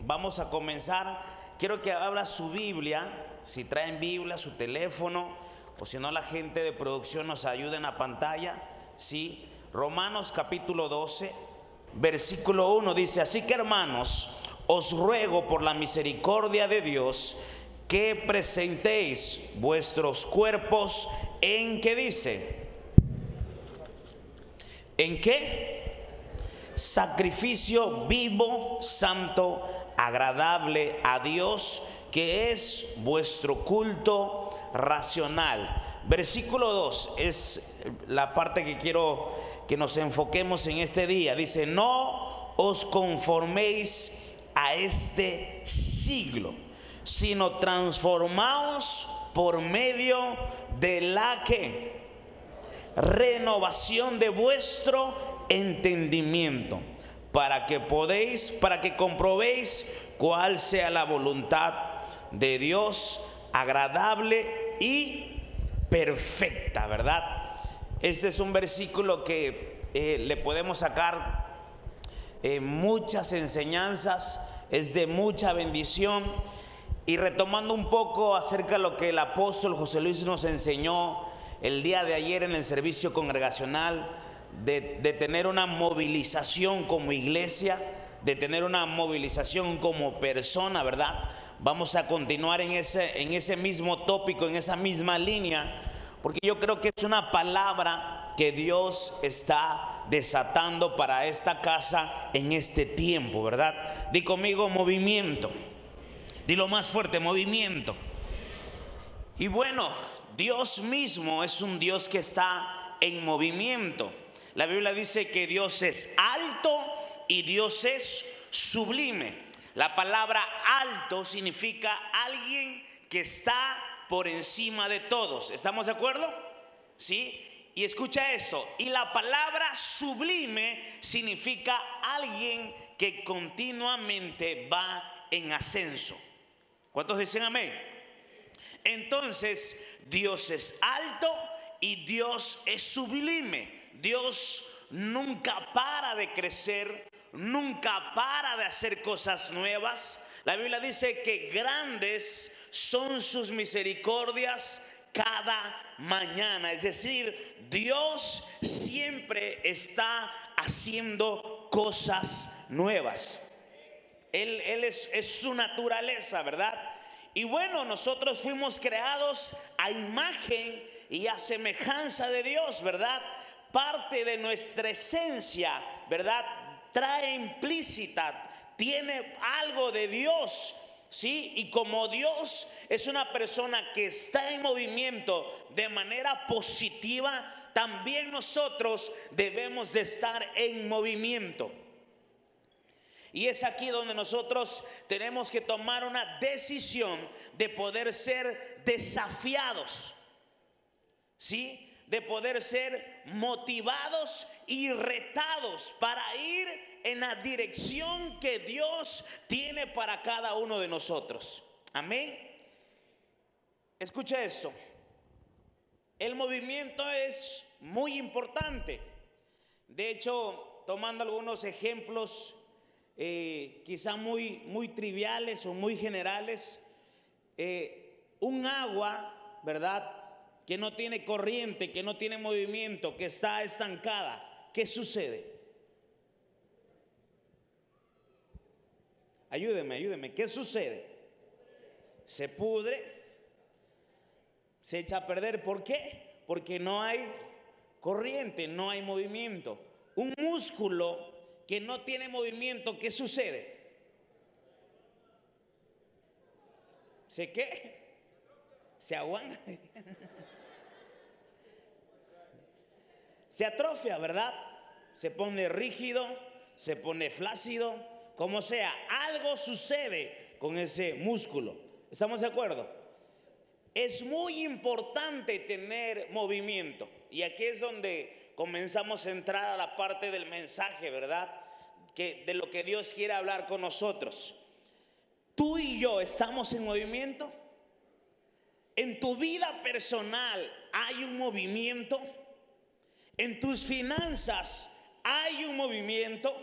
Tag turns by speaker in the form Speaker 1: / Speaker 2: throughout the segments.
Speaker 1: vamos a comenzar. Quiero que abra su Biblia, si traen Biblia, su teléfono, o si no, la gente de producción nos ayuda en la pantalla. Sí, Romanos capítulo 12, versículo 1 dice: así que, hermanos, os ruego por la misericordia de Dios que presentéis vuestros cuerpos en, ¿qué dice? ¿En qué? Sacrificio vivo, santo, agradable a Dios, que es vuestro culto racional. Versículo 2 es la parte que quiero que nos enfoquemos en este día. Dice: no os conforméis a este siglo, sino transformaos por medio de la que renovación de vuestro entendimiento, para que comprobéis cuál sea la voluntad de Dios, agradable y perfecta, ¿verdad? Este es un versículo que le podemos sacar muchas enseñanzas, es de mucha bendición. Y retomando un poco acerca de lo que el apóstol José Luis nos enseñó el día de ayer en el servicio congregacional, de tener una movilización como iglesia, de tener una movilización como persona, ¿verdad? Vamos a continuar en ese mismo tópico, en esa misma línea, porque yo creo que es una palabra que Dios está desatando para esta casa en este tiempo, ¿verdad? Di conmigo: movimiento. Dilo más fuerte: movimiento. Y bueno, Dios mismo es un Dios que está en movimiento. La Biblia dice que Dios es alto y Dios es sublime. La palabra alto significa alguien que está por encima de todos. ¿Estamos de acuerdo? ¿Sí? Y escucha esto. Y la palabra sublime significa alguien que continuamente va en ascenso. ¿Cuántos dicen amén? Entonces, Dios es alto y Dios es sublime. Dios nunca para de crecer, nunca para de hacer cosas nuevas. La Biblia dice que grandes son sus misericordias cada mañana. Es decir, Dios siempre está haciendo cosas nuevas. Él es su naturaleza, ¿verdad? Y bueno, nosotros fuimos creados a imagen y a semejanza de Dios, ¿verdad? Parte de nuestra esencia, ¿verdad? Trae implícita, tiene algo de Dios, ¿sí? Y como Dios es una persona que está en movimiento de manera positiva, también nosotros debemos de estar en movimiento. Y es aquí donde nosotros tenemos que tomar una decisión de poder ser desafiados, ¿sí? De poder ser motivados y retados para ir en la dirección que Dios tiene para cada uno de nosotros. Amén. Escucha eso. El movimiento es muy importante. De hecho, tomando algunos ejemplos quizá muy triviales o muy generales, un agua, ¿verdad?, que no tiene corriente, que no tiene movimiento, que está estancada, ¿qué sucede? Ayúdeme, ¿qué sucede? Se pudre, se echa a perder. ¿Por qué? Porque no hay corriente, no hay movimiento. Un músculo que no tiene movimiento, ¿qué sucede? ¿Se qué? Se aguanta. Se atrofia, ¿verdad? Se pone rígido, se pone flácido, como sea, algo sucede con ese músculo. ¿Estamos de acuerdo? Es muy importante tener movimiento. Y aquí es donde comenzamos a entrar a la parte del mensaje, ¿verdad? De lo que Dios quiere hablar con nosotros. Tú y yo estamos en movimiento. En tu vida personal hay un movimiento. En tus finanzas hay un movimiento.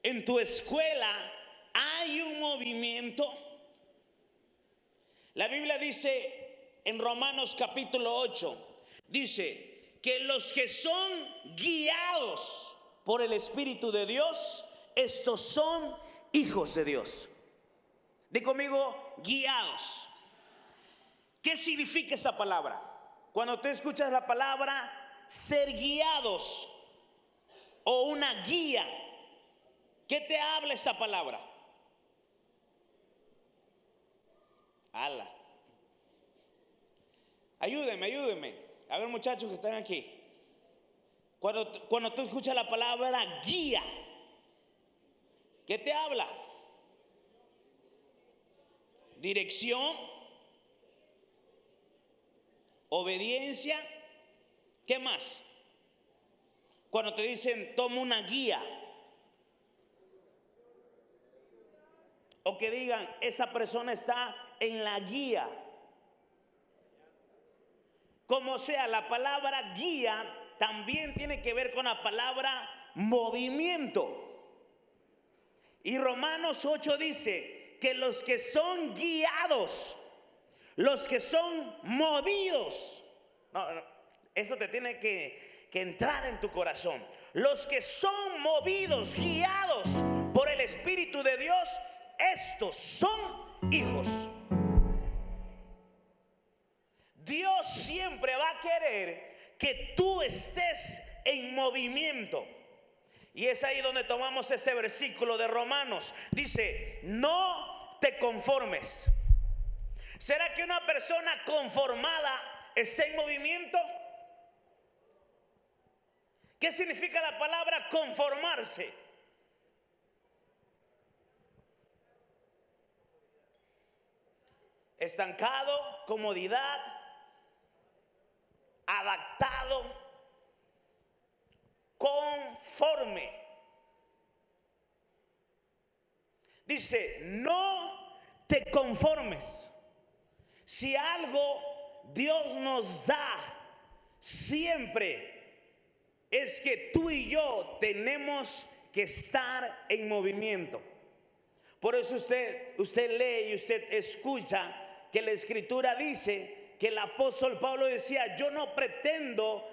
Speaker 1: en tu escuela hay un movimiento. La Biblia dice en Romanos capítulo 8, dice que los que son guiados por el Espíritu de Dios, estos son hijos de Dios. Di conmigo, guiados. ¿Qué significa esa palabra? Cuando tú escuchas la palabra ser guiados o una guía, ¿qué te habla esa palabra? Ala. Ayúdenme. A ver, muchachos que están aquí. Cuando tú escuchas la palabra guía, ¿qué te habla? Dirección, obediencia. ¿Qué más? Cuando te dicen toma una guía, o que digan esa persona está en la guía. Como sea, la palabra guía también tiene que ver con la palabra movimiento. Y Romanos 8 dice que los que son guiados, los que son movidos, esto te tiene que entrar en tu corazón. Los que son movidos, guiados por el Espíritu de Dios, estos son hijos. Dios siempre va a querer que tú estés en movimiento. Y es ahí donde tomamos este versículo de Romanos. Dice, no te conformes. ¿Será que una persona conformada está en movimiento? ¿Qué significa la palabra conformarse? Estancado, comodidad, adaptado, conforme. Dice, no te conformes. Si algo Dios nos da siempre, es que tú y yo tenemos que estar en movimiento. Por eso usted lee y usted escucha que la Escritura dice que el apóstol Pablo decía, yo no pretendo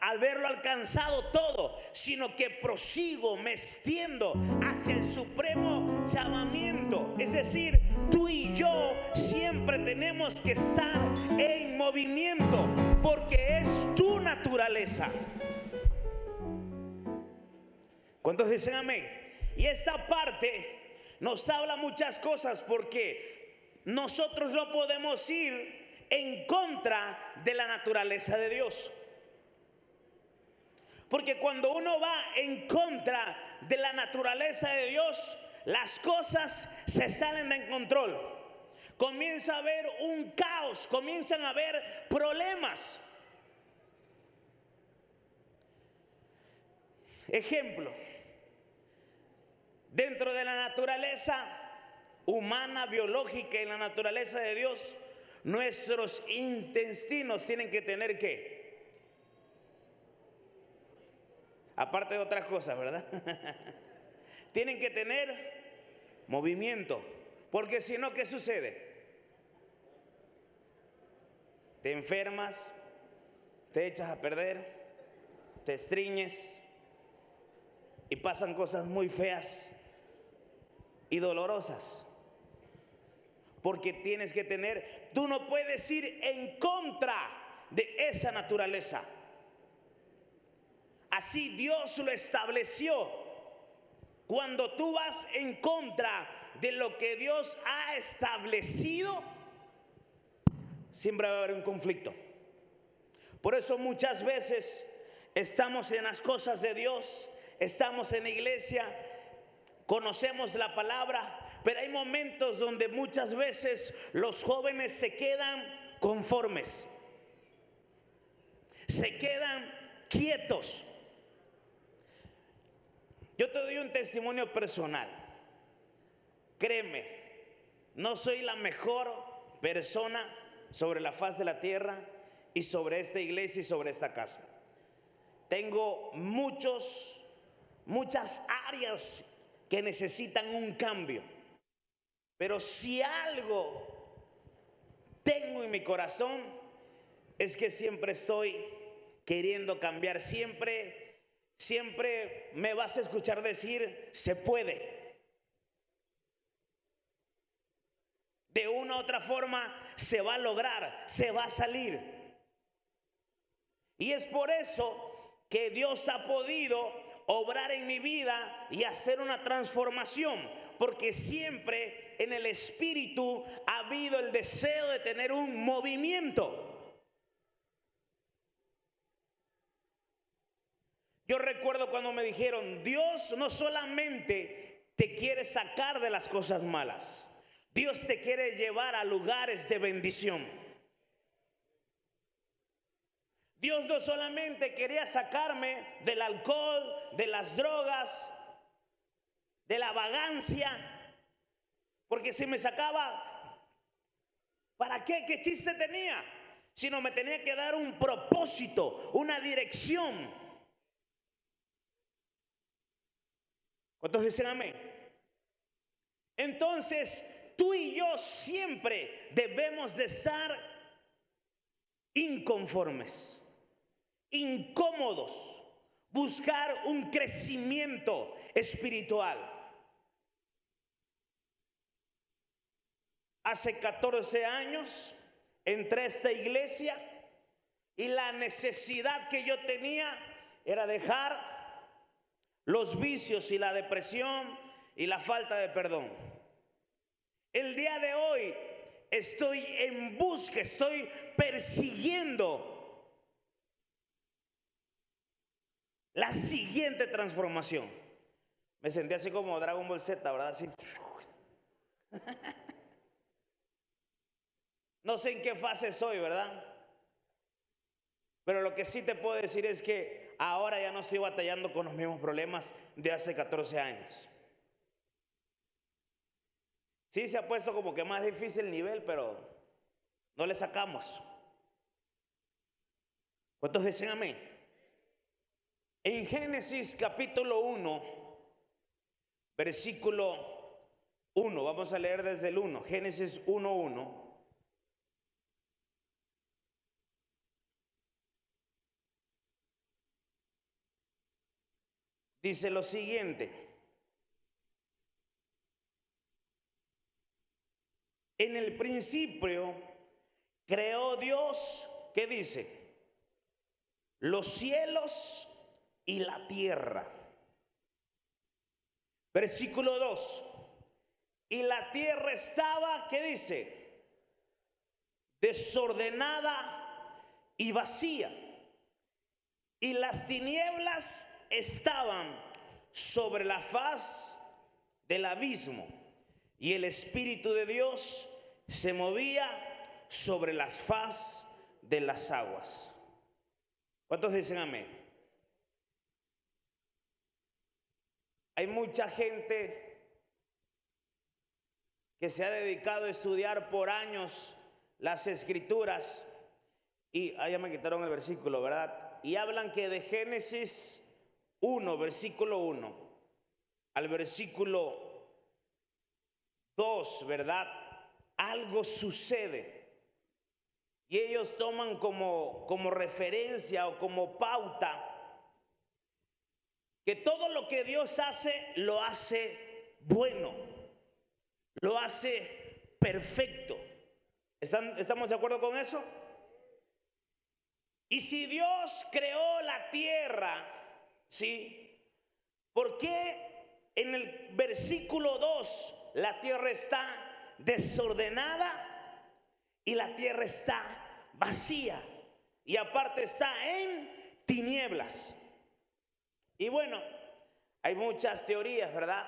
Speaker 1: haberlo alcanzado todo, sino que prosigo, me extiendo hacia el supremo llamamiento. Es decir, tú y yo siempre tenemos que estar en movimiento, porque es tu naturaleza. ¿Cuántos dicen amén? Y esta parte nos habla muchas cosas, porque nosotros no podemos ir en contra de la naturaleza de Dios. Porque cuando uno va en contra de la naturaleza de Dios, las cosas se salen de control. Comienza a haber un caos, comienzan a haber problemas. Ejemplo, dentro de la naturaleza humana, biológica y la naturaleza de Dios, nuestros intestinos tienen que tener ¿qué? Aparte de otras cosas, ¿verdad? Tienen que tener movimiento, porque si no, ¿qué sucede? Te enfermas, te echas a perder, te estriñes y pasan cosas muy feas y dolorosas, porque tienes que tener, tú no puedes ir en contra de esa naturaleza. Así Dios lo estableció. Cuando tú vas en contra de lo que Dios ha establecido, siempre va a haber un conflicto. Por eso muchas veces estamos en las cosas de Dios, estamos en la iglesia, conocemos la palabra, pero hay momentos donde muchas veces los jóvenes se quedan conformes, se quedan quietos. Yo te doy un testimonio personal. Créeme, no soy la mejor persona sobre la faz de la tierra y sobre esta iglesia y sobre esta casa. Tengo muchas áreas que necesitan un cambio. Pero si algo tengo en mi corazón es que siempre estoy queriendo cambiar. Siempre me vas a escuchar decir, se puede. De una u otra forma se va a lograr, se va a salir. Y es por eso que Dios ha podido obrar en mi vida y hacer una transformación, porque siempre en el espíritu ha habido el deseo de tener un movimiento. Yo recuerdo cuando me dijeron, Dios no solamente te quiere sacar de las cosas malas, Dios te quiere llevar a lugares de bendición. Dios no solamente quería sacarme del alcohol, de las drogas, de la vagancia, porque si me sacaba, ¿para qué? ¿Qué chiste tenía? Sino me tenía que dar un propósito, una dirección. ¿Cuántos dicen amén? Entonces, tú y yo siempre debemos de estar inconformes, incómodos, buscar un crecimiento espiritual. Hace 14 años entré a esta iglesia y la necesidad que yo tenía era dejar los vicios y la depresión y la falta de perdón. El día de hoy estoy en busca, estoy persiguiendo la siguiente transformación. Me sentí así como Dragon Ball Z, ¿verdad? Así. No sé en qué fase soy, ¿verdad? Pero lo que sí te puedo decir es que ahora ya no estoy batallando con los mismos problemas de hace 14 años. Sí se ha puesto como que más difícil el nivel, pero no le sacamos. ¿Cuántos dicen amén? En Génesis capítulo 1, versículo 1, vamos a leer desde el 1, Génesis 1:1. Dice lo siguiente: en el principio creó Dios, ¿qué dice? Los cielos y la tierra. Versículo 2. Y la tierra estaba, ¿qué dice? Desordenada y vacía. Y las tinieblas estaban sobre la faz del abismo, y el Espíritu de Dios se movía sobre las faz de las aguas. ¿Cuántos dicen amén? Hay mucha gente que se ha dedicado a estudiar por años las escrituras y ya me quitaron el versículo, ¿verdad? Y hablan que de Génesis 1, versículo 1 al versículo 2, ¿verdad? Algo sucede. Y ellos toman como referencia o como pauta que todo lo que Dios hace, lo hace bueno, lo hace perfecto. ¿Estamos de acuerdo con eso? Y si Dios creó la tierra, ¿sí? ¿Por qué en el versículo 2 la tierra está desordenada y la tierra está vacía? Y aparte está en tinieblas. Y bueno, hay muchas teorías, ¿verdad?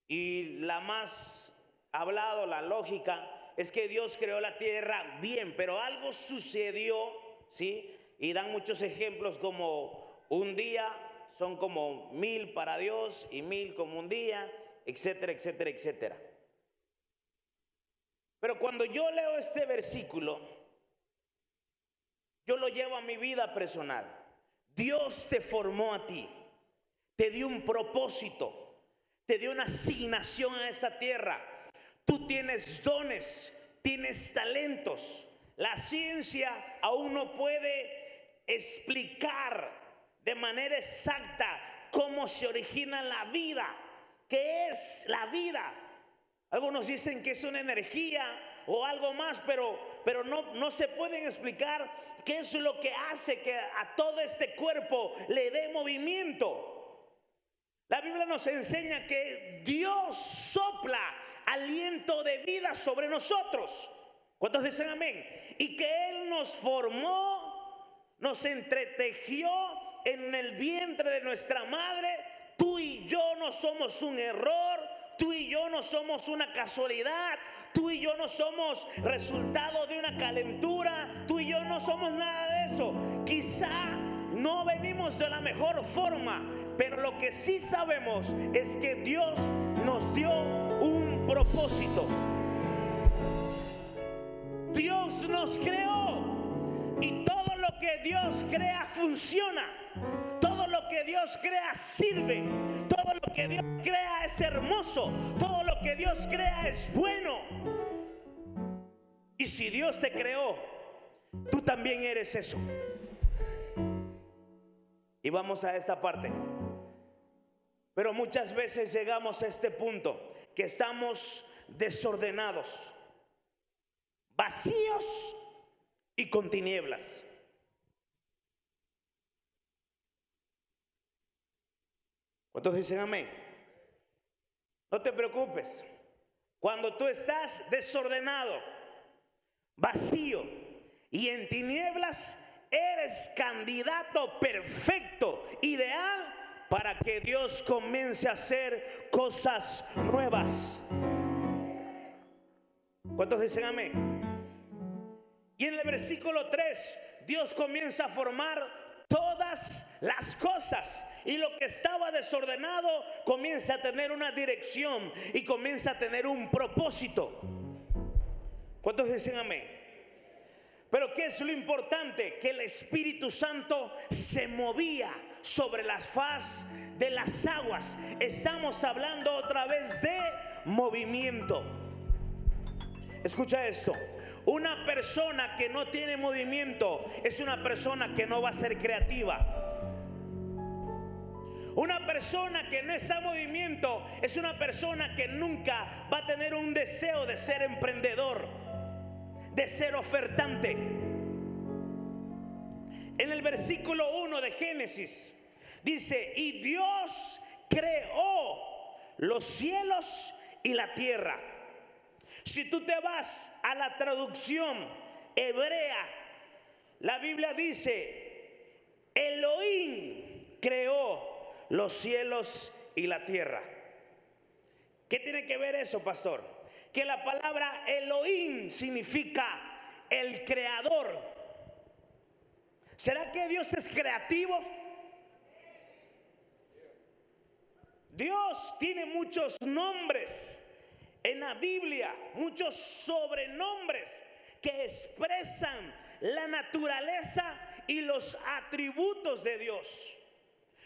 Speaker 1: Y la más hablado, la lógica, es que Dios creó la tierra bien, pero algo sucedió, ¿sí? Y dan muchos ejemplos como un día son como 1000 para Dios y 1000 como un día, etcétera, etcétera, etcétera. Pero cuando yo leo este versículo, yo lo llevo a mi vida personal. Dios te formó a ti, te dio un propósito. te dio una asignación a esa tierra. Tú tienes dones, tienes talentos. La ciencia aún no puede explicar de manera exacta cómo se origina la vida. ¿Qué es la vida? Algunos dicen que es una energía o algo más, pero no se pueden explicar qué es lo que hace que a todo este cuerpo le dé movimiento. La Biblia nos enseña que Dios sopla aliento de vida sobre nosotros. ¿Cuántos dicen amén? Y que Él nos formó, nos entretejió en el vientre de nuestra madre. Tú y yo no somos un error, tú y yo no somos una casualidad, tú y yo no somos resultado de una calentura, tú y yo no somos nada de eso. Quizá no venimos de la mejor forma, pero lo que sí sabemos es que Dios nos dio un propósito. Dios nos creó y todo lo que Dios crea funciona. Todo lo que Dios crea sirve. Todo lo que Dios crea es hermoso. Todo lo que Dios crea es bueno. Y si Dios te creó, tú también eres eso. Y vamos a esta parte. Pero muchas veces llegamos a este punto que estamos desordenados, vacíos y con tinieblas. ¿Cuántos dicen amén? No te preocupes. Cuando tú estás desordenado, vacío y en tinieblas, eres candidato perfecto, ideal para que Dios comience a hacer cosas nuevas. ¿Cuántos dicen amén? Y en el versículo 3, Dios comienza a formar todas las cosas, y lo que estaba desordenado comienza a tener una dirección y comienza a tener un propósito. ¿Cuántos dicen amén? Pero ¿qué es lo importante? Que el Espíritu Santo se movía sobre la faz de las aguas. Estamos hablando otra vez de movimiento. Escucha esto. Una persona que no tiene movimiento es una persona que no va a ser creativa. Una persona que no está en movimiento es una persona que nunca va a tener un deseo de ser emprendedor, de ser ofertante. En el versículo 1 de Génesis dice: y Dios creó los cielos y la tierra. Si tú te vas a la traducción hebrea, la Biblia dice: Elohim creó los cielos y la tierra. ¿Qué tiene que ver eso, pastor? Que la palabra Elohim significa el creador. ¿Será que Dios es creativo? Dios tiene muchos nombres en la Biblia, muchos sobrenombres que expresan la naturaleza y los atributos de Dios.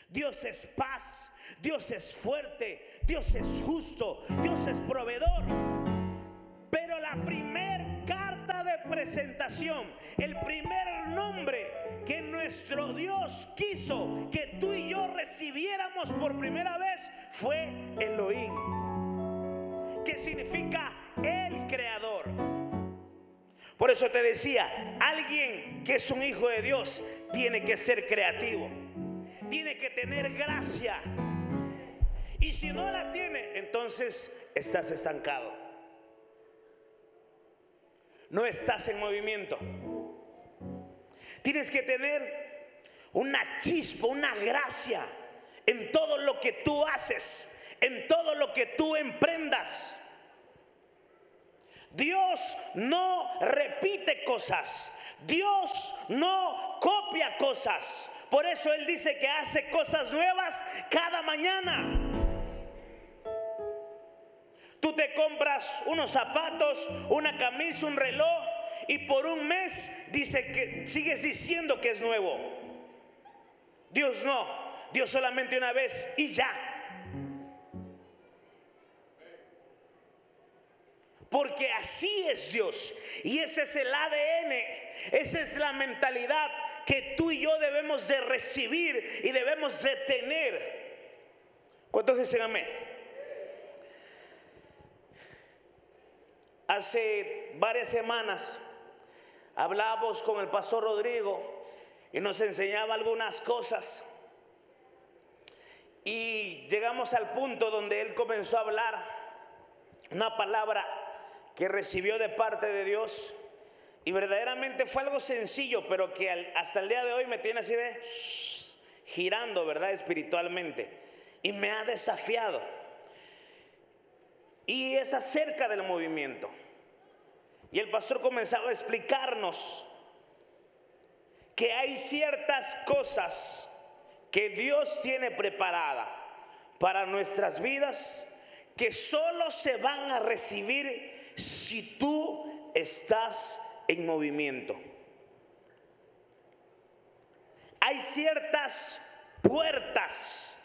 Speaker 1: Dios es paz, Dios es fuerte, Dios es justo, Dios es proveedor. Pero la primer carta de presentación, el primer nombre que nuestro Dios quiso que tú y yo recibiéramos por primera vez fue Elohim, que significa el creador. Por eso te decía, alguien que es un hijo de Dios tiene que ser creativo, tiene que tener gracia. Y si no la tiene, entonces estás estancado. No estás en movimiento. Tienes que tener una chispa, una gracia en todo lo que tú haces, en todo lo que tú emprendas. Dios no repite cosas. Dios no copia cosas. Por eso Él dice que hace cosas nuevas cada mañana. Tú te compras unos zapatos, una camisa, un reloj, y por un mes dice que sigues diciendo que es nuevo. Dios no. Dios solamente una vez y ya. porque así es Dios. Y ese es el ADN, esa es la mentalidad que tú y yo debemos de recibir y debemos de tener. ¿Cuántos dicen amén? Hace varias semanas hablábamos con el pastor Rodrigo y nos enseñaba algunas cosas. Y llegamos al punto donde él comenzó a hablar una palabra que recibió de parte de Dios. Y verdaderamente fue algo sencillo, pero que hasta el día de hoy me tiene así de girando, ¿verdad? Espiritualmente. Y me ha desafiado. Y es acerca del movimiento. Y el pastor comenzaba a explicarnos que hay ciertas cosas que Dios tiene preparada para nuestras vidas que solo se van a recibir si tú estás en movimiento. Hay ciertas puertas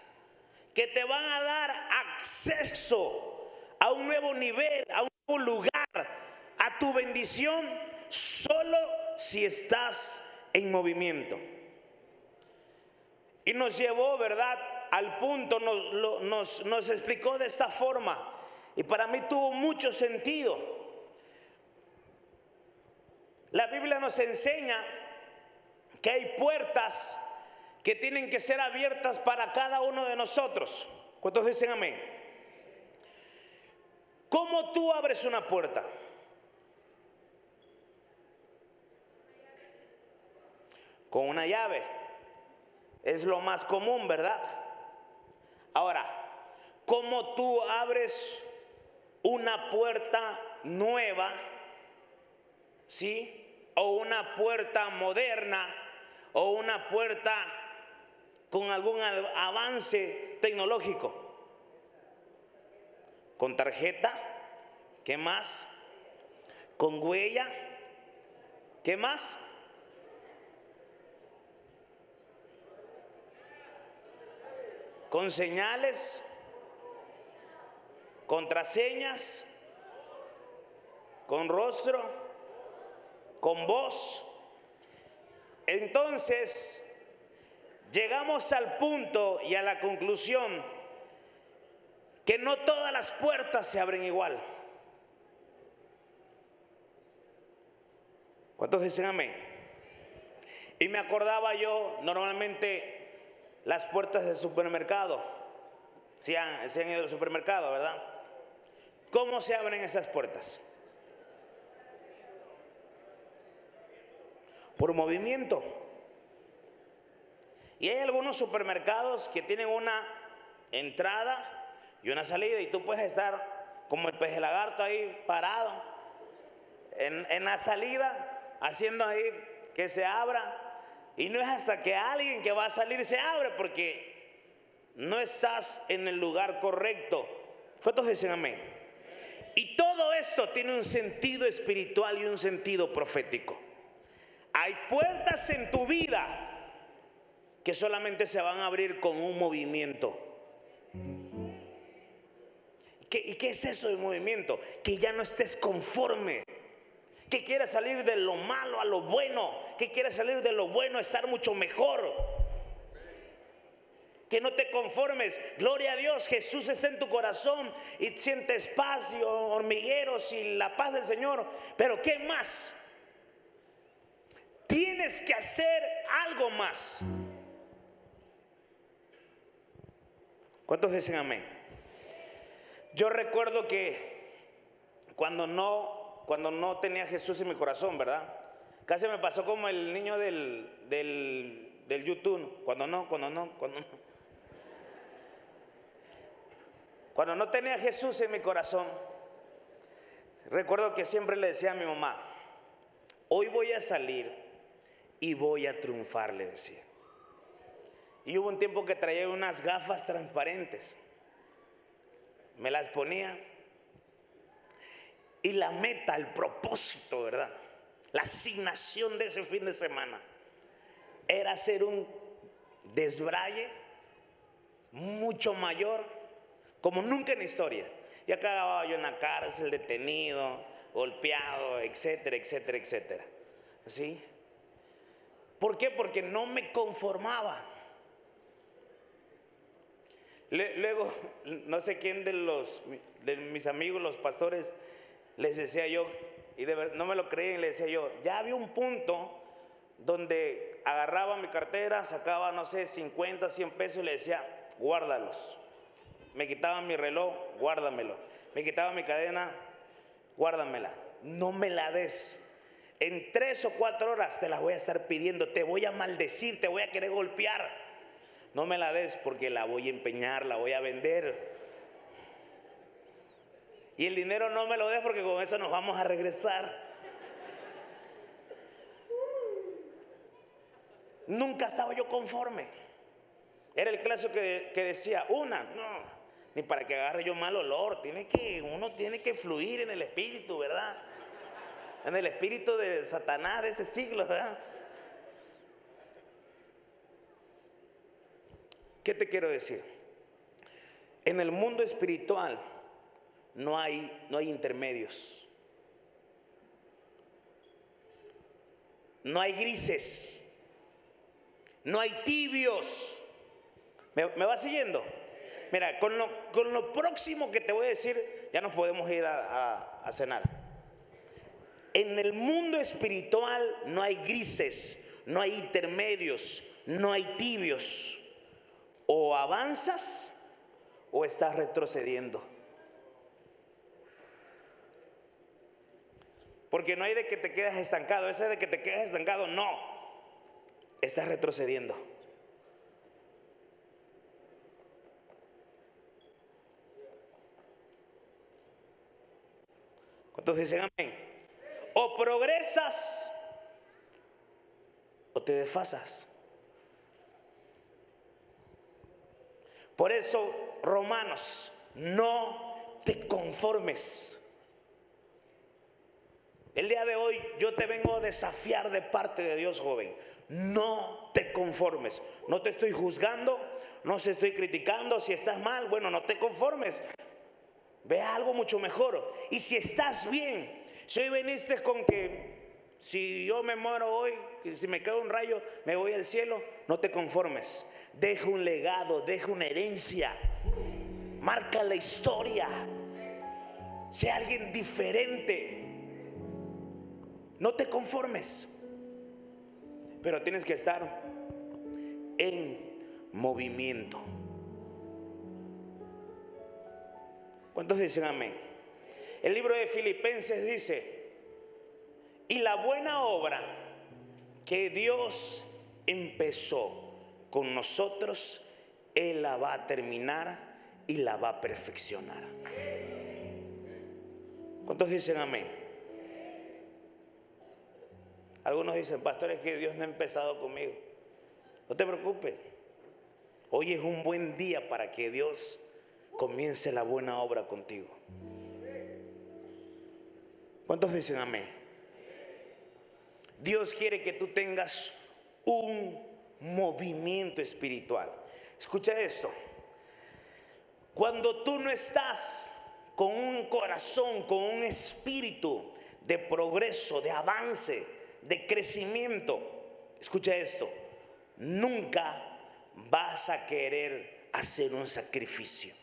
Speaker 1: que te van a dar acceso a un nuevo nivel, a un nuevo lugar, a tu bendición, solo si estás en movimiento. Y nos llevó, ¿verdad?, al punto, nos explicó de esta forma, y para mí tuvo mucho sentido. La Biblia nos enseña que hay puertas que tienen que ser abiertas para cada uno de nosotros. ¿Cuántos dicen amén? ¿Cómo tú abres una puerta? Con una llave. Es lo más común, ¿verdad? Ahora, ¿cómo tú abres una puerta nueva? ¿Sí? O una puerta moderna, o una puerta con algún avance tecnológico. Con tarjeta, ¿qué más? Con huella, ¿qué más? Con señales, contraseñas, con rostro, con voz. Entonces, llegamos al punto y a la conclusión que no todas las puertas se abren igual. ¿Cuántos dicen amén? Y me acordaba yo, normalmente las puertas del supermercado, se han ido al supermercado, ¿verdad? ¿Cómo se abren esas puertas? Por movimiento. Y hay algunos supermercados que tienen una entrada y una salida, y tú puedes estar como el pez lagarto ahí parado en la salida, haciendo ahí que se abra. Y no es hasta que alguien que va a salir se abre, porque no estás en el lugar correcto. ¿Cuántos dicen amén? Y todo esto tiene un sentido espiritual y un sentido profético. Hay puertas en tu vida que solamente se van a abrir con un movimiento. ¿Y qué es eso de movimiento? Que ya no estés conforme, que quieres salir de lo malo a lo bueno, que quieres salir de lo bueno a estar mucho mejor, que no te conformes. Gloria a Dios, Jesús está en tu corazón y sientes paz y hormigueros y la paz del Señor, pero ¿qué más? Tienes que hacer algo más. ¿Cuántos dicen amén? Yo recuerdo que cuando no tenía a Jesús en mi corazón, ¿verdad? Casi me pasó como el niño del YouTube. Cuando no tenía a Jesús en mi corazón, recuerdo que siempre le decía a mi mamá: hoy voy a salir y voy a triunfar, le decía. Y hubo un tiempo que traía unas gafas transparentes, me las ponía, y la meta, el propósito, ¿verdad?, la asignación de ese fin de semana era hacer un desbraye mucho mayor, como nunca en la historia. Y acababa yo en la cárcel, detenido, golpeado, etcétera, etcétera, etcétera. ¿Sí? ¿Por qué? Porque no me conformaba. Luego, no sé quién de mis amigos, los pastores, les decía yo, y de verdad no me lo creían, les decía yo, ya había un punto donde agarraba mi cartera, sacaba, no sé, 50, 100 pesos y le decía, guárdalos. Me quitaba mi reloj, guárdamelo. Me quitaba mi cadena, guárdamela. No me la des. En 3 o 4 horas te las voy a estar pidiendo, te voy a maldecir, te voy a querer golpear. No me la des porque la voy a empeñar, la voy a vender. Y el dinero no me lo des porque con eso nos vamos a regresar. Nunca estaba yo conforme. Era el clásico que decía, no, ni para que agarre yo mal olor. Uno tiene que fluir en el espíritu, ¿verdad? En el espíritu de Satanás de ese siglo, ¿verdad? ¿Qué te quiero decir? En el mundo espiritual no hay intermedios. No hay grises. No hay tibios. ¿Me va siguiendo? Mira, con lo próximo que te voy a decir, ya nos podemos ir a cenar. En el mundo espiritual no hay grises, no hay intermedios, no hay tibios. O avanzas o estás retrocediendo. Porque no hay de que te quedas estancado. Ese de que te quedas estancado, no. Estás retrocediendo. ¿Cuántos dicen amén? O progresas o te desfasas. Por eso, Romanos, no te conformes. El día de hoy yo te vengo a desafiar de parte de Dios, joven. No te conformes. No te estoy juzgando, no te estoy criticando. Si estás mal, bueno, no te conformes. Ve algo mucho mejor. Y si estás bien, si hoy viniste con que si yo me muero hoy, que si me cae un rayo, me voy al cielo, no te conformes. Deja un legado, deja una herencia. Marca la historia. Sea alguien diferente. No te conformes. Pero tienes que estar en movimiento. ¿Cuántos dicen amén? El libro de Filipenses dice, y la buena obra que Dios empezó con nosotros, Él la va a terminar y la va a perfeccionar. ¿Cuántos dicen amén? Algunos dicen, pastor, es que Dios no ha empezado conmigo. No te preocupes. Hoy es un buen día para que Dios comience la buena obra contigo. ¿Cuántos dicen amén? Dios quiere que tú tengas un movimiento espiritual. Escucha esto. Cuando tú no estás con un corazón, con un espíritu de progreso, de avance, de crecimiento, escucha esto, nunca vas a querer hacer un sacrificio.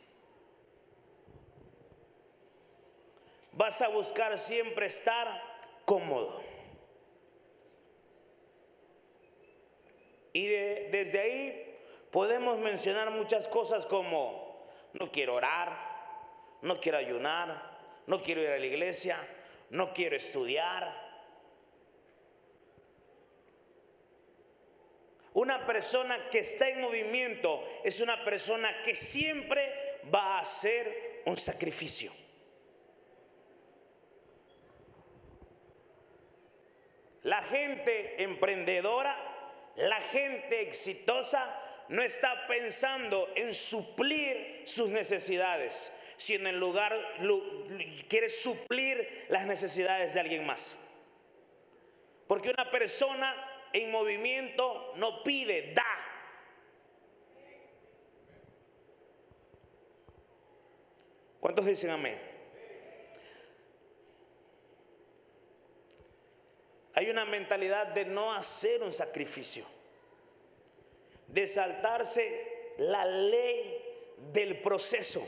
Speaker 1: Vas a buscar siempre estar cómodo. Y desde ahí podemos mencionar muchas cosas como no quiero orar, no quiero ayunar, no quiero ir a la iglesia, no quiero estudiar. Una persona que está en movimiento es una persona que siempre va a hacer un sacrificio. La gente emprendedora, la gente exitosa no está pensando en suplir sus necesidades, sino en lugar quiere suplir las necesidades de alguien más. Porque una persona en movimiento no pide, da. ¿Cuántos dicen amén? Hay una mentalidad de no hacer un sacrificio, de saltarse la ley del proceso.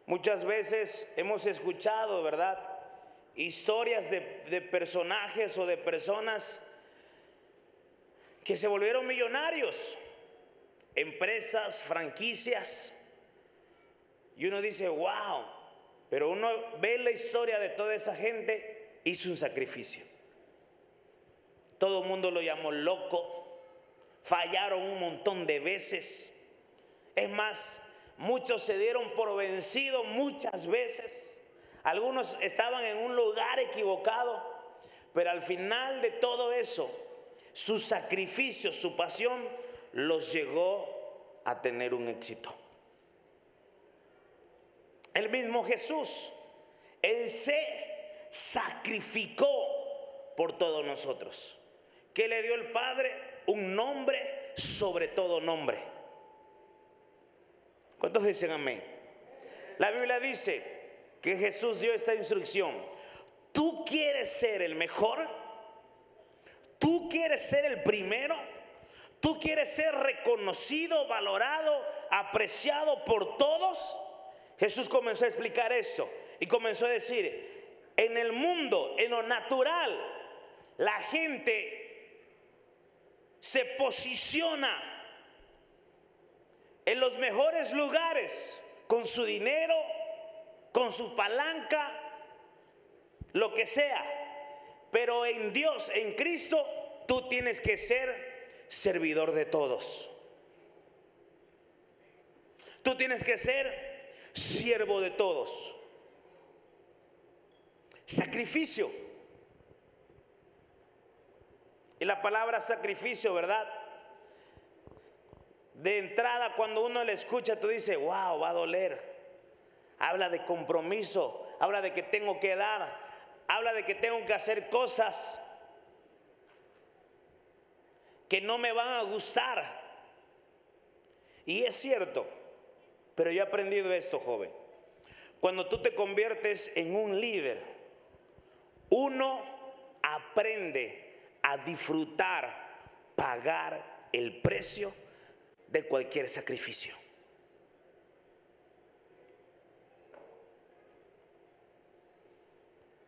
Speaker 1: Muchas veces hemos escuchado, ¿verdad?, historias de personajes o de personas que se volvieron millonarios, empresas, franquicias, y uno dice, wow, pero uno ve la historia de toda esa gente, hizo un sacrificio. Todo el mundo lo llamó loco, fallaron un montón de veces. Es más, muchos se dieron por vencidos muchas veces. Algunos estaban en un lugar equivocado, pero al final de todo eso, su sacrificio, su pasión, los llegó a tener un éxito. El mismo Jesús, Él se sacrificó por todos nosotros. ¿Qué le dio el Padre? Un nombre sobre todo nombre. ¿Cuántos dicen amén? La Biblia dice que Jesús dio esta instrucción: ¿tú quieres ser el mejor? ¿Tú quieres ser el primero? ¿Tú quieres ser reconocido, valorado, apreciado por todos? Jesús comenzó a explicar esto y comenzó a decir: en el mundo, en lo natural, la gente se posiciona en los mejores lugares con su dinero, con su palanca, lo que sea. Pero en Dios, en Cristo, tú tienes que ser servidor de todos. Tú tienes que ser siervo de todos. Sacrificio. Y la palabra sacrificio, ¿verdad?, de entrada, cuando uno la escucha, tú dices, wow, va a doler. Habla de compromiso, habla de que tengo que dar, habla de que tengo que hacer cosas que no me van a gustar. Y es cierto, pero yo he aprendido esto, joven. Cuando tú te conviertes en un líder, uno aprende a disfrutar, pagar el precio de cualquier sacrificio.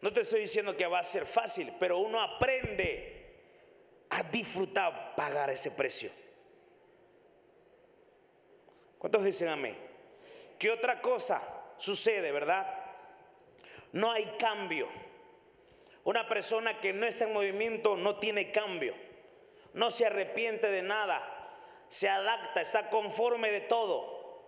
Speaker 1: No te estoy diciendo que va a ser fácil, pero uno aprende a disfrutar, pagar ese precio. ¿Cuántos dicen amén? ¿Qué otra cosa sucede, verdad? No hay cambio. Una persona que no está en movimiento no tiene cambio, no se arrepiente de nada, se adapta, está conforme de todo.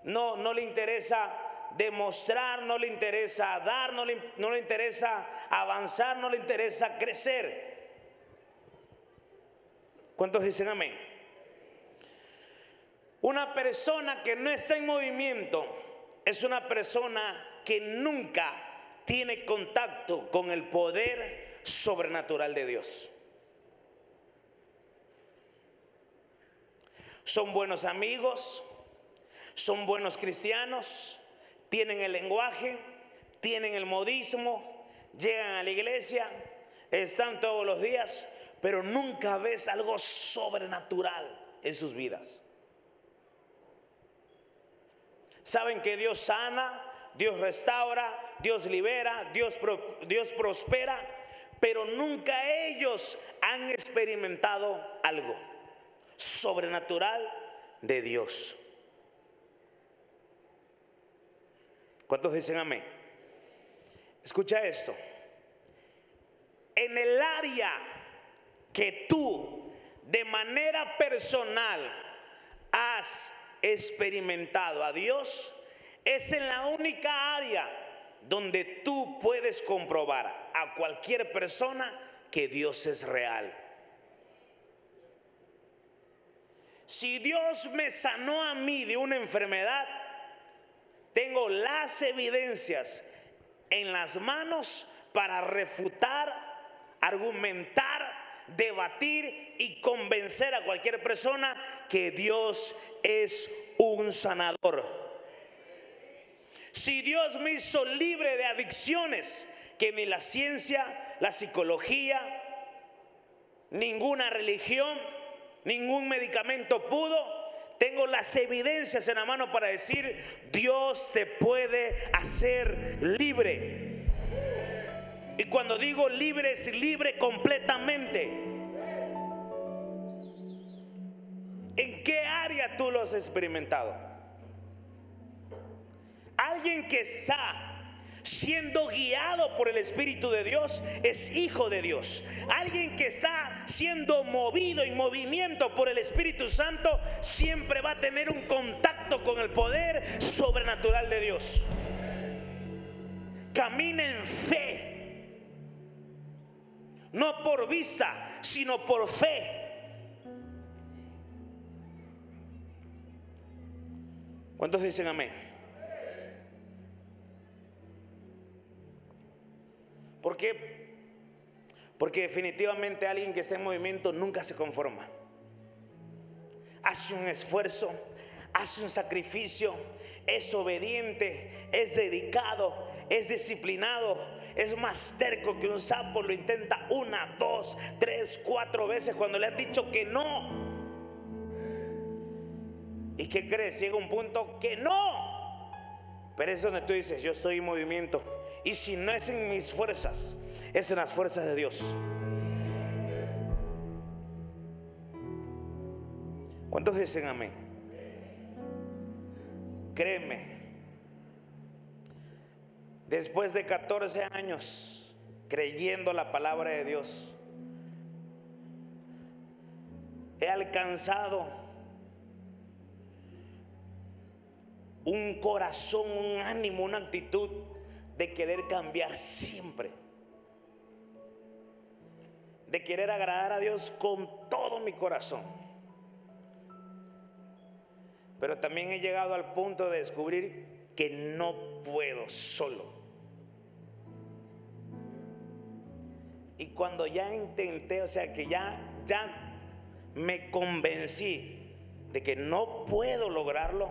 Speaker 1: No le interesa demostrar, no le interesa dar, no le interesa avanzar, no le interesa crecer. ¿Cuántos dicen amén? Una persona que no está en movimiento es una persona que nunca tiene contacto con el poder sobrenatural de Dios. Son buenos amigos, son buenos cristianos, tienen el lenguaje, tienen el modismo, llegan a la iglesia, están todos los días, pero nunca ves algo sobrenatural en sus vidas. Saben que Dios sana, Dios restaura, Dios libera, Dios prospera, pero nunca ellos han experimentado algo sobrenatural de Dios. ¿Cuántos dicen amén? Escucha esto. En el área que tú de manera personal has experimentado a Dios, es en la única área donde tú puedes comprobar a cualquier persona que Dios es real. Si Dios me sanó a mí de una enfermedad, tengo las evidencias en las manos para refutar, argumentar, debatir y convencer a cualquier persona que Dios es un sanador. Si Dios me hizo libre de adicciones que ni la ciencia, la psicología, ninguna religión, ningún medicamento pudo, tengo las evidencias en la mano para decir: Dios te puede hacer libre. Y cuando digo libre, es libre completamente. ¿En qué área tú lo has experimentado? Alguien que está siendo guiado por el Espíritu de Dios es hijo de Dios. Alguien que está siendo movido en movimiento por el Espíritu Santo siempre va a tener un contacto con el poder sobrenatural de Dios. Camina en fe, no por vista, sino por fe. ¿Cuántos dicen amén? ¿Por qué? Porque definitivamente alguien que está en movimiento nunca se conforma. Hace un esfuerzo, hace un sacrificio, es obediente, es dedicado, es disciplinado, es más terco que un sapo. Lo intenta 1, 2, 3, 4 veces cuando le han dicho que no. ¿Y qué crees? Llega un punto que no. Pero es donde tú dices: yo estoy en movimiento. Y si no es en mis fuerzas, es en las fuerzas de Dios. ¿Cuántos dicen amén? Créeme, después de 14 años creyendo la palabra de Dios, he alcanzado un corazón, un ánimo, una actitud de querer cambiar siempre, de querer agradar a Dios con todo mi corazón. Pero también he llegado al punto de descubrir que no puedo solo. Y cuando ya intenté, o sea que ya me convencí de que no puedo lograrlo,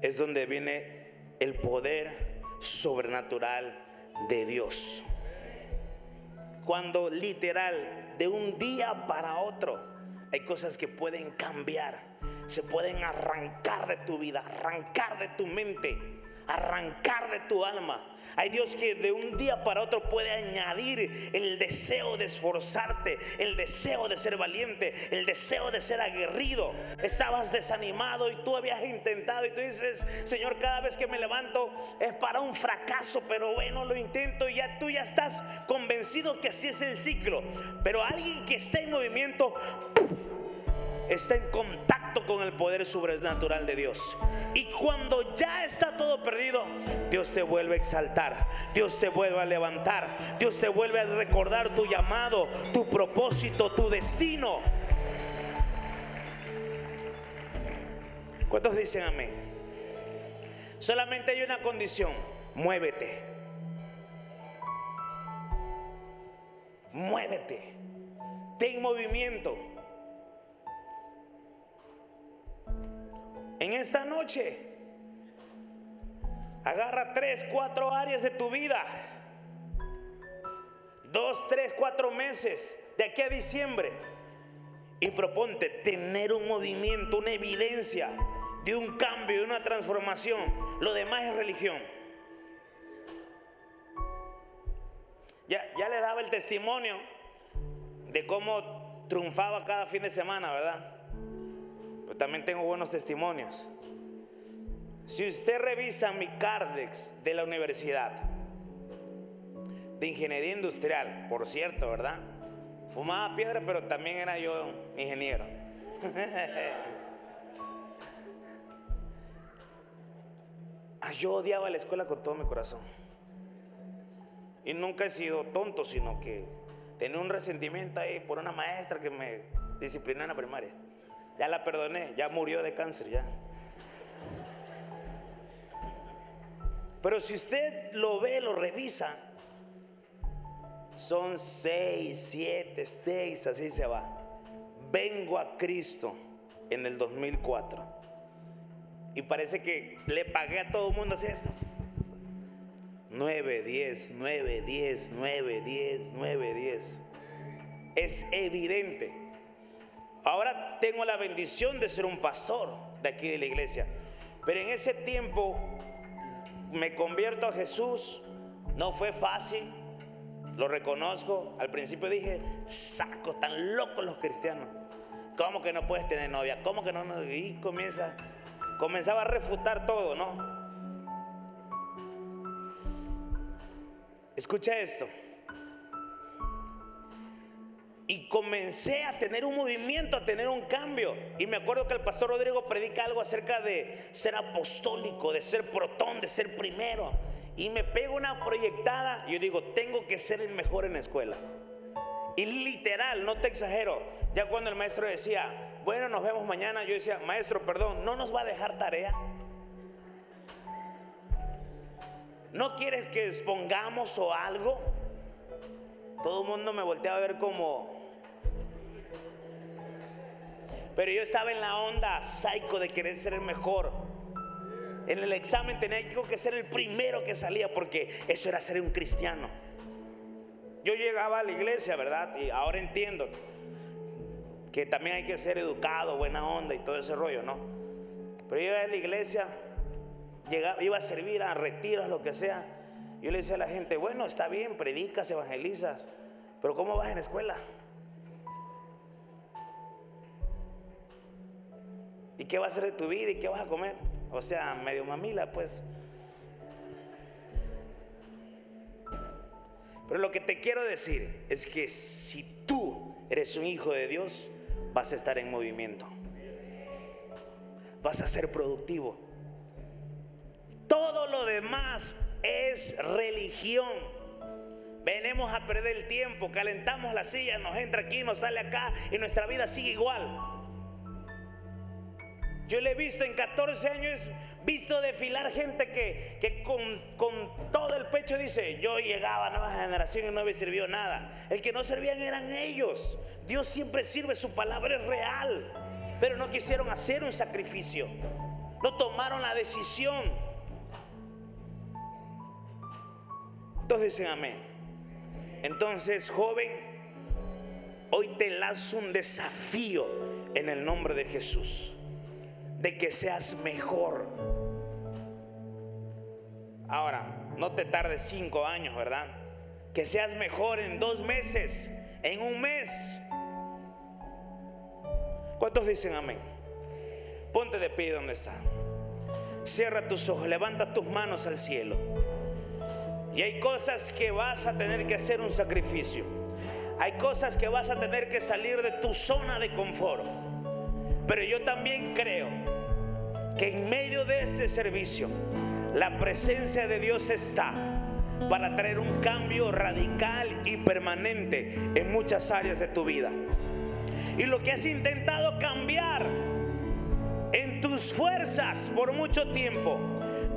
Speaker 1: es donde viene el poder sobrenatural de Dios. Cuando literal, de un día para otro, hay cosas que pueden cambiar, se pueden arrancar de tu vida, arrancar de tu mente, arrancar de tu alma. Hay Dios que de un día para otro puede añadir el deseo de esforzarte, el deseo de ser valiente, el deseo de ser aguerrido. Estabas desanimado y tú habías intentado y tú dices: Señor, cada vez que me levanto es para un fracaso, pero bueno, lo intento. Y tú ya estás convencido que así es el ciclo. Pero alguien que está en movimiento está en contacto con el poder sobrenatural de Dios. Y cuando ya está todo perdido, Dios te vuelve a exaltar, Dios te vuelve a levantar, Dios te vuelve a recordar tu llamado, tu propósito, tu destino. ¿Cuántos dicen amén? Solamente hay una condición: muévete. Muévete, ten movimiento. En esta noche, agarra 3, 4 áreas de tu vida, 2, 3, 4 meses de aquí a diciembre, y proponte tener un movimiento, una evidencia de un cambio, de una transformación. Lo demás es religión. Ya le daba el testimonio de cómo triunfaba cada fin de semana, ¿verdad? Pero también tengo buenos testimonios. Si usted revisa mi Cardex de la universidad de ingeniería industrial, por cierto, ¿verdad? Fumaba piedra, pero también era yo ingeniero. Yo odiaba la escuela con todo mi corazón. Y nunca he sido tonto, sino que tenía un resentimiento ahí por una maestra que me disciplinó en la primaria. Ya la perdoné, ya murió de cáncer ya. Pero si usted lo ve, lo revisa, Son 6, 7, 6, así se va. Vengo a Cristo en el 2004 y parece que le pagué a todo el mundo así. 9, 10, 9, 10, 9, 10, 9, 10. Es evidente. Ahora tengo la bendición de ser un pastor de aquí de la iglesia, pero en ese tiempo me convierto a Jesús. No fue fácil, lo reconozco. Al principio dije, saco, tan locos los cristianos. ¿Cómo que no puedes tener novia? ¿Cómo que no? Y comenzaba a refutar todo, ¿no? Escucha esto. Y comencé a tener un movimiento, a tener un cambio. Y me acuerdo que el pastor Rodrigo predica algo acerca de ser apostólico, de ser protón, de ser primero. Y me pego una proyectada. Y yo digo, tengo que ser el mejor en la escuela. Y literal, no te exagero, ya cuando el maestro decía, bueno, nos vemos mañana, yo decía, maestro, perdón, ¿no nos va a dejar tarea? ¿No quieres que expongamos o algo? Todo el mundo me volteaba a ver como... Pero yo estaba en la onda psycho de querer ser el mejor. En el examen tenía que ser el primero que salía, porque eso era ser un cristiano. Yo llegaba a la iglesia, ¿verdad? Y ahora entiendo que también hay que ser educado, buena onda y todo ese rollo, ¿no? Pero yo iba a la iglesia, iba a servir a retiros, lo que sea. Yo le decía a la gente, bueno, está bien, predicas, evangelizas, pero ¿cómo vas en la escuela? ¿Y qué vas a hacer de tu vida? ¿Y qué vas a comer? O sea, medio mamila, pues. Pero lo que te quiero decir es que si tú eres un hijo de Dios, vas a estar en movimiento. Vas a ser productivo. Todo lo demás es religión. Venimos a perder el tiempo, calentamos la silla, nos entra aquí, nos sale acá y nuestra vida sigue igual. Yo le he visto en 14 años, visto desfilar gente que con todo el pecho dice, yo llegaba a nueva generación y no me sirvió nada. El que no servían eran ellos. Dios siempre sirve, su palabra es real, pero no quisieron hacer un sacrificio, no tomaron la decisión. Todos dicen amén. Entonces, joven, hoy te lanzo un desafío en el nombre de Jesús, de que seas mejor. Ahora, no te tardes 5 años, ¿verdad? Que seas mejor en 2 meses, en 1 mes. ¿Cuántos dicen amén? Ponte de pie donde está. Cierra tus ojos, levanta tus manos al cielo. Y hay cosas que vas a tener que hacer un sacrificio. Hay cosas que vas a tener que salir de tu zona de confort. Pero yo también creo que en medio de este servicio la presencia de Dios está para traer un cambio radical y permanente en muchas áreas de tu vida. Y lo que has intentado cambiar en tus fuerzas por mucho tiempo,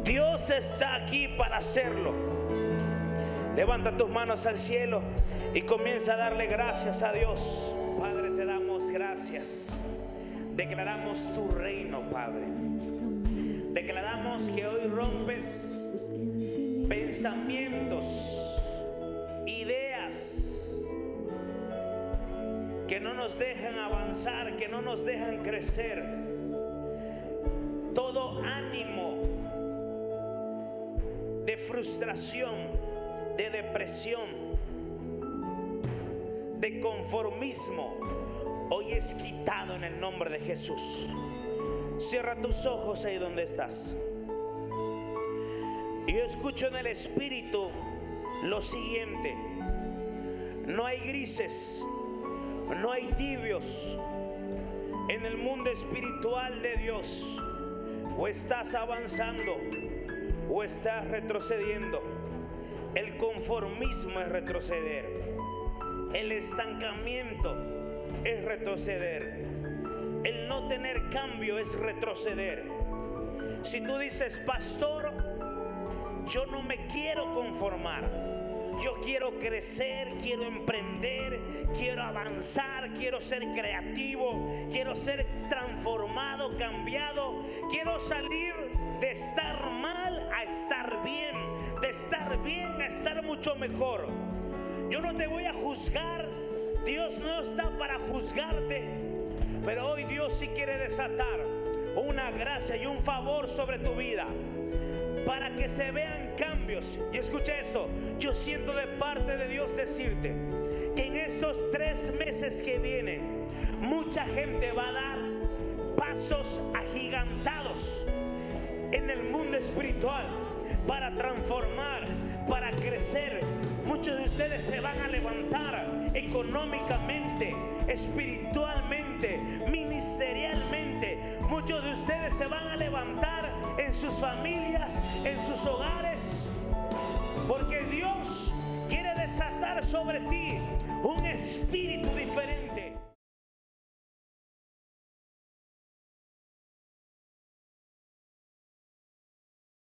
Speaker 1: Dios está aquí para hacerlo. Levanta tus manos al cielo y comienza a darle gracias a Dios. Padre, te damos gracias. Declaramos tu reino, Padre. Declaramos que hoy rompes pensamientos, ideas que no nos dejan avanzar, que no nos dejan crecer. Todo ánimo de frustración, de depresión, de conformismo, hoy es quitado en el nombre de Jesús. Cierra tus ojos ahí donde estás. Y yo escucho en el Espíritu lo siguiente: no hay grises, no hay tibios en el mundo espiritual de Dios. O estás avanzando o estás retrocediendo. El conformismo es retroceder. El estancamiento es retroceder. El no tener cambio es retroceder. Si tú dices, pastor, yo no me quiero conformar, yo quiero crecer, quiero emprender, quiero avanzar, quiero ser creativo, quiero ser transformado, cambiado, quiero salir de estar mal a estar bien, de estar bien a estar mucho mejor. Yo no te voy a juzgar, Dios no está para juzgarte, pero hoy Dios sí quiere desatar una gracia y un favor sobre tu vida para que se vean cambios. Y escucha esto, yo siento de parte de Dios decirte que en estos 3 meses que vienen, mucha gente va a dar pasos agigantados en el mundo espiritual para transformar, para crecer. Muchos de ustedes se van a levantar económicamente, espiritualmente, ministerialmente. Muchos de ustedes se van a levantar en sus familias, en sus hogares, porque Dios quiere desatar sobre ti un espíritu diferente.